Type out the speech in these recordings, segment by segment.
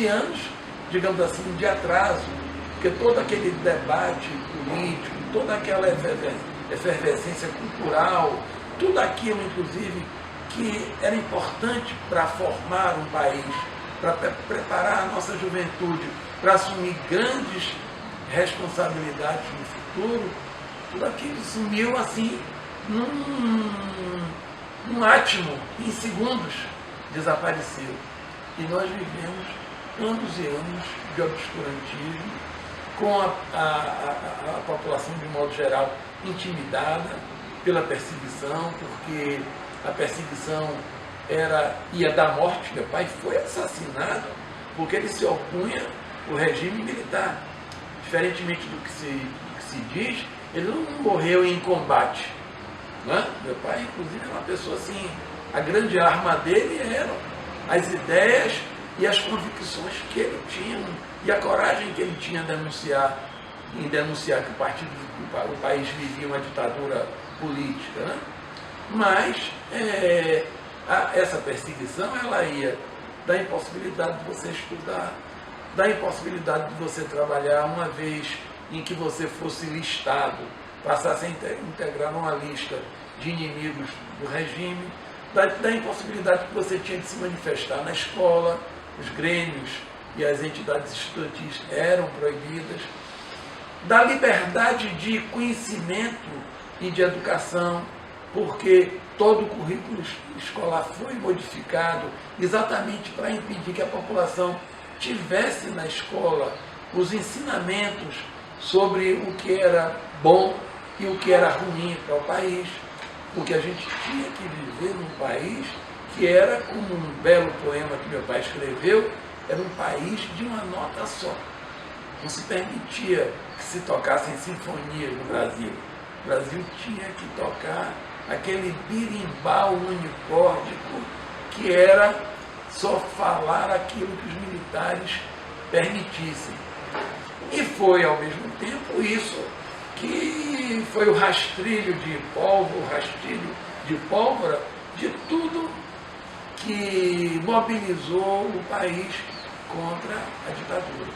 e anos, digamos assim, de atraso, porque todo aquele debate político, toda aquela efervescência cultural, tudo aquilo, inclusive, que era importante para formar um país, para preparar a nossa juventude, para assumir grandes responsabilidades no futuro, tudo aquilo sumiu assim, num átimo, em segundos, desapareceu. E nós vivemos anos e anos de obscurantismo, com a população, de modo geral, intimidada pela perseguição, porque a perseguição ia dar morte. Meu pai foi assassinado porque ele se opunha ao regime militar. Diferentemente do que se diz, ele não morreu em combate. Né? Meu pai, inclusive, é uma pessoa assim, a grande arma dele eram as ideias e as convicções que ele tinha, e a coragem que ele tinha em denunciar que o país vivia uma ditadura política. Né? Mas essa perseguição, ela ia da impossibilidade de você estudar, da impossibilidade de você trabalhar, uma vez em que você fosse listado, passasse a integrar numa lista de inimigos do regime, da impossibilidade que você tinha de se manifestar na escola, os grêmios e as entidades estudantis eram proibidas, da liberdade de conhecimento e de educação, porque todo o currículo escolar foi modificado exatamente para impedir que a população tivesse na escola os ensinamentos sobre o que era bom e o que era ruim para o país, porque a gente tinha que viver num país que era, como um belo poema que meu pai escreveu, era um país de uma nota só. Não se permitia que se tocassem sinfonias no Brasil. O Brasil tinha que tocar aquele birimbau unicórdico que era só falar aquilo que os militares permitissem. E foi, ao mesmo tempo, isso que foi o rastrilho de polvo, o rastilho de pólvora de tudo que mobilizou o país contra a ditadura.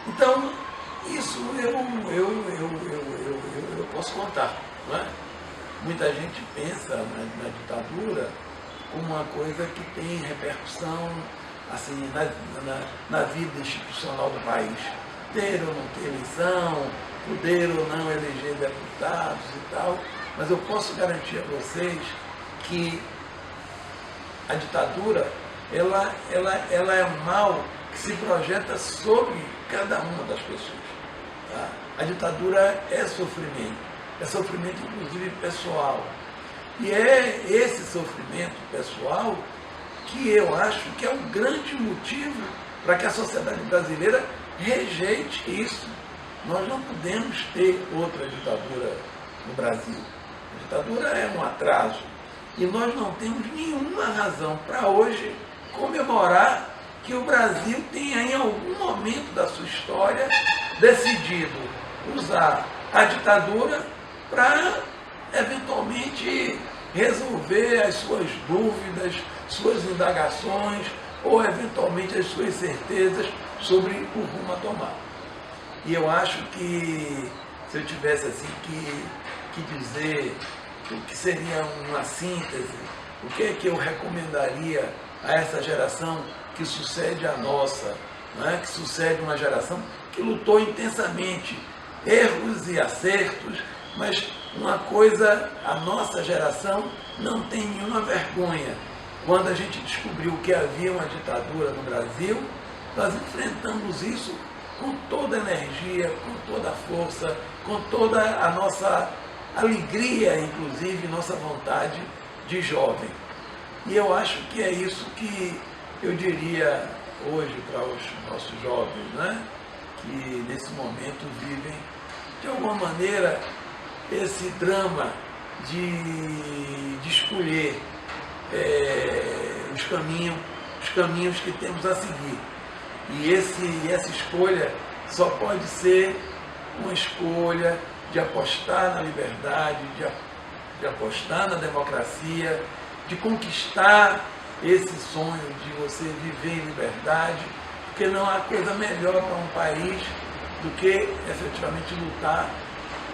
Então, isso eu posso contar. Não é? Muita gente pensa na ditadura como uma coisa que tem repercussão assim, na vida institucional do país. Ter ou não ter eleição, poder ou não eleger deputados e tal, mas eu posso garantir a vocês que a ditadura ela é um mal que se projeta sobre cada uma das pessoas. Tá? A ditadura é sofrimento inclusive pessoal. E é esse sofrimento pessoal que eu acho que é um grande motivo para que a sociedade brasileira rejeite isso. Nós não podemos ter outra ditadura no Brasil. A ditadura é um atraso. E nós não temos nenhuma razão para hoje comemorar que o Brasil tenha, em algum momento da sua história, decidido usar a ditadura para, eventualmente, resolver as suas dúvidas, suas indagações ou, eventualmente, as suas certezas sobre o rumo a tomar. E eu acho que, se eu tivesse assim que dizer o que seria uma síntese, o que é que eu recomendaria a essa geração que sucede à nossa, né? Que sucede uma geração que lutou intensamente, erros e acertos, mas uma coisa, a nossa geração não tem nenhuma vergonha. Quando a gente descobriu que havia uma ditadura no Brasil, nós enfrentamos isso com toda a energia, com toda a força, com toda a nossa alegria, inclusive, nossa vontade de jovem. E eu acho que é isso que eu diria hoje para os nossos jovens, né? Que nesse momento vivem, de alguma maneira, esse drama de escolher os caminhos que temos a seguir. E essa escolha só pode ser uma escolha de apostar na liberdade, de apostar na democracia, de conquistar esse sonho de você viver em liberdade, porque não há coisa melhor para um país do que efetivamente lutar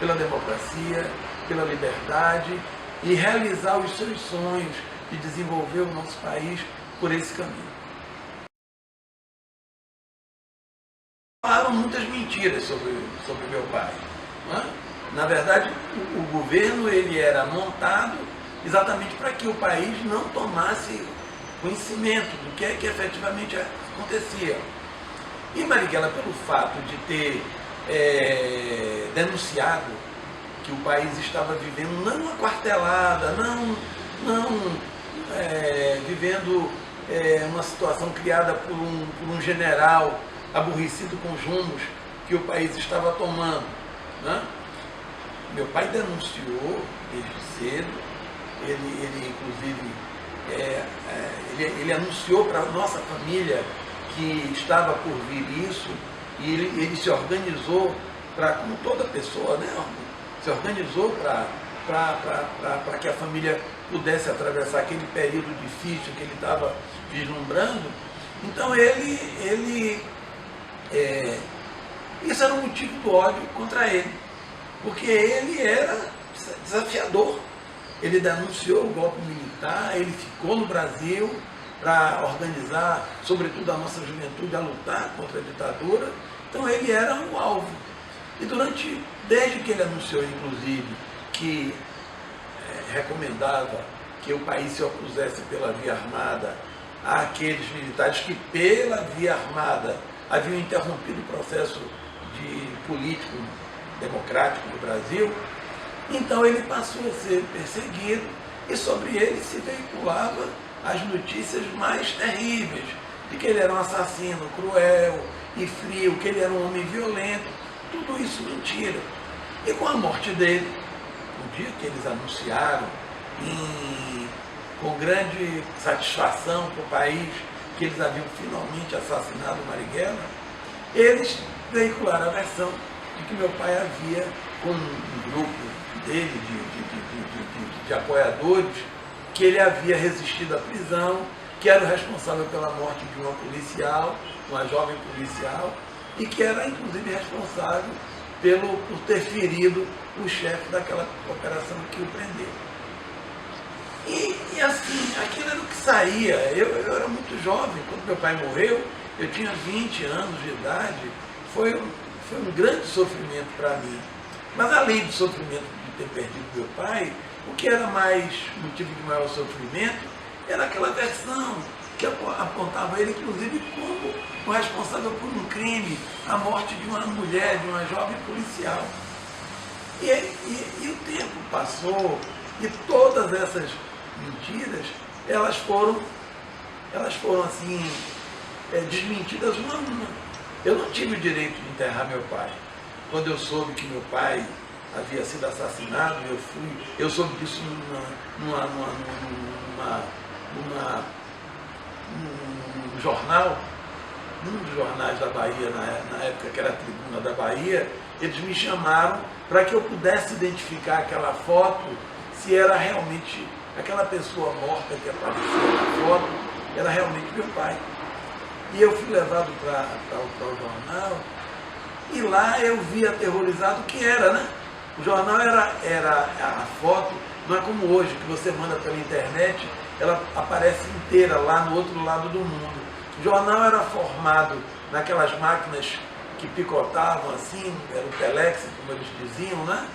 pela democracia, pela liberdade e realizar os seus sonhos de desenvolver o nosso país por esse caminho. Falaram muitas mentiras sobre meu pai. Não é? Na verdade, o governo ele era montado exatamente para que o país não tomasse conhecimento do que é que efetivamente acontecia. E Marighella, pelo fato de ter denunciado que o país estava vivendo não uma quartelada, não vivendo uma situação criada por um general aborrecido com os rumos que o país estava tomando. Né? Meu pai denunciou desde cedo, ele inclusive ele anunciou para a nossa família que estava por vir isso, e ele se organizou para, como toda pessoa, né, se organizou para que a família pudesse atravessar aquele período difícil que ele estava vislumbrando. Então isso era um motivo do ódio contra ele, porque ele era desafiador. Ele denunciou o golpe militar, ele ficou no Brasil para organizar, sobretudo a nossa juventude, a lutar contra a ditadura. Então ele era um alvo. E desde que ele anunciou, inclusive, que recomendava que o país se opusesse pela via armada àqueles militares que pela via armada haviam interrompido o processo político democrático no Brasil, então ele passou a ser perseguido e sobre ele se veiculava as notícias mais terríveis, de que ele era um assassino cruel e frio, que ele era um homem violento, tudo isso mentira. E com a morte dele, no dia que eles anunciaram, com grande satisfação para o país, que eles haviam finalmente assassinado Marighella, eles veicularam a versão de que meu pai havia, com um grupo dele de apoiadores, que ele havia resistido à prisão, que era o responsável pela morte de uma policial, uma jovem policial, e que era inclusive responsável por ter ferido o chefe daquela operação que o prendeu. E assim, aquilo era o que saía. Eu era muito jovem, quando meu pai morreu, eu tinha 20 anos de idade, foi um grande sofrimento para mim. Mas além do sofrimento de ter perdido meu pai, o que era mais motivo de maior sofrimento era aquela versão que apontava ele, inclusive, como o responsável por um crime, a morte de uma mulher, de uma jovem policial. E o tempo passou e todas essas mentiras, elas foram assim, desmentidas uma a uma. Eu não tive o direito de enterrar meu pai. Quando eu soube que meu pai havia sido assassinado, eu soube disso num jornal, num dos jornais da Bahia, na época que era a Tribuna da Bahia. Eles me chamaram para que eu pudesse identificar aquela foto, se era realmente aquela pessoa morta que aparecia na foto, era realmente meu pai. E eu fui levado para o jornal, e lá eu vi aterrorizado o que era, né? O jornal era a foto, não é como hoje, que você manda pela internet, ela aparece inteira lá no outro lado do mundo. O jornal era formado naquelas máquinas que picotavam assim, era o telex, como eles diziam, né?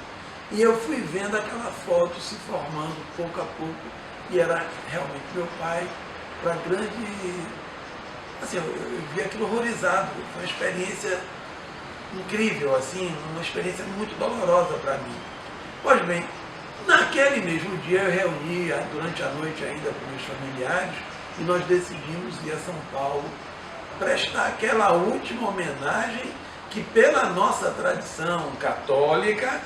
E eu fui vendo aquela foto se formando pouco a pouco, e era realmente meu pai, para grande... Assim, eu vi aquilo horrorizado, foi uma experiência incrível, assim, uma experiência muito dolorosa para mim. Pois bem, naquele mesmo dia eu reuni, durante a noite ainda com meus familiares, e nós decidimos ir a São Paulo prestar aquela última homenagem que, pela nossa tradição católica,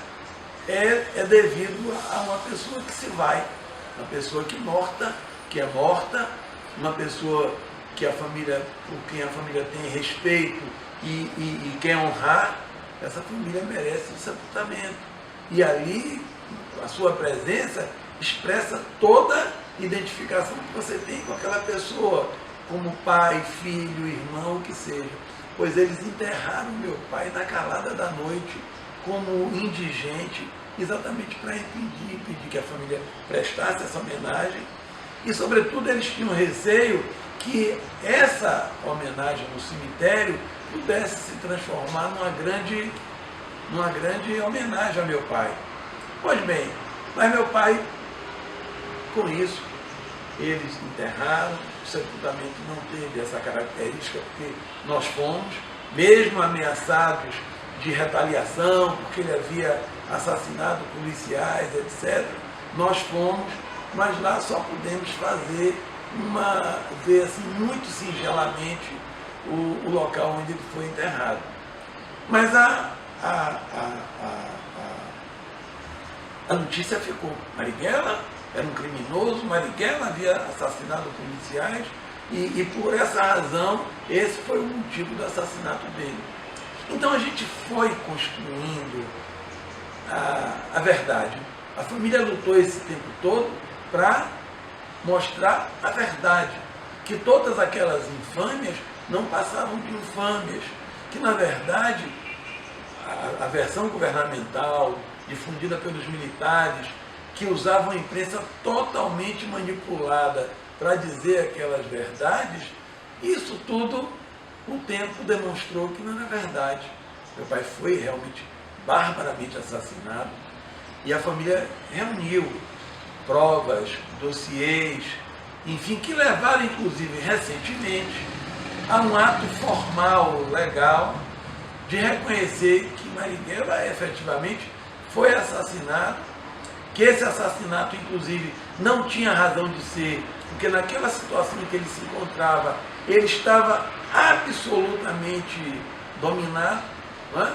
é devido a uma pessoa que se vai, uma pessoa que é morta, uma pessoa que por quem a família tem respeito e quer honrar. Essa família merece o sepultamento. E ali, a sua presença expressa toda identificação que você tem com aquela pessoa, como pai, filho, irmão, o que seja. Pois eles enterraram meu pai na calada da noite, como indigente, exatamente para impedir que a família prestasse essa homenagem. E, sobretudo, eles tinham receio que essa homenagem no cemitério pudesse se transformar numa grande homenagem a meu pai. Pois bem, mas meu pai, com isso, eles enterraram, o sepultamento não teve essa característica, porque nós fomos, mesmo ameaçados de retaliação, porque ele havia assassinado policiais, etc., nós fomos, mas lá só pudemos ver assim, muito singelamente o local onde ele foi enterrado. Mas a notícia ficou. Marighella era um criminoso, Marighella havia assassinado policiais e por essa razão, esse foi o motivo do assassinato dele. Então a gente foi construindo a verdade. A família lutou esse tempo todo para mostrar a verdade, que todas aquelas infâmias não passavam de infâmias, que na verdade a versão governamental difundida pelos militares, que usavam a imprensa totalmente manipulada para dizer aquelas verdades, isso tudo o tempo demonstrou que não era verdade. Meu pai foi realmente barbaramente assassinado e a família reuniu provas, dossiês, enfim, que levaram inclusive recentemente a um ato formal, legal, de reconhecer que Marighella efetivamente foi assassinado, que esse assassinato inclusive não tinha razão de ser, porque naquela situação em que ele se encontrava, ele estava absolutamente dominado, não é?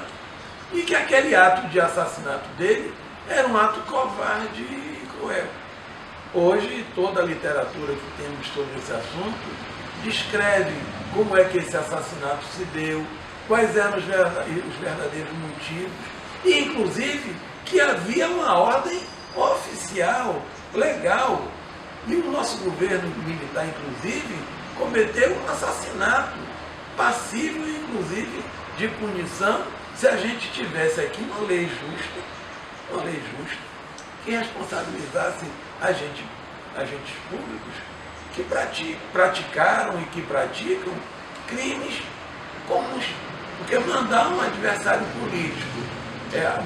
E que aquele ato de assassinato dele era um ato covarde e cruel. Hoje, toda a literatura que temos sobre esse assunto descreve como é que esse assassinato se deu, quais eram os verdadeiros motivos, e inclusive que havia uma ordem oficial, legal, e o nosso governo militar, inclusive, cometeu um assassinato passível, inclusive, de punição, se a gente tivesse aqui uma lei justa, que responsabilizasse agentes públicos que praticaram e que praticam crimes comuns. Porque mandar um adversário político,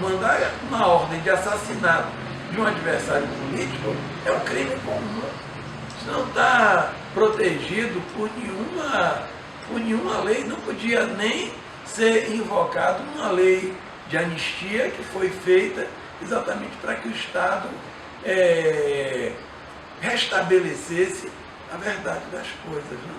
mandar uma ordem de assassinato de um adversário político é um crime comum. Isso não está protegido por nenhuma lei, não podia nem ser invocado uma lei de anistia que foi feita exatamente para que o Estado restabelecesse a verdade das coisas. Não?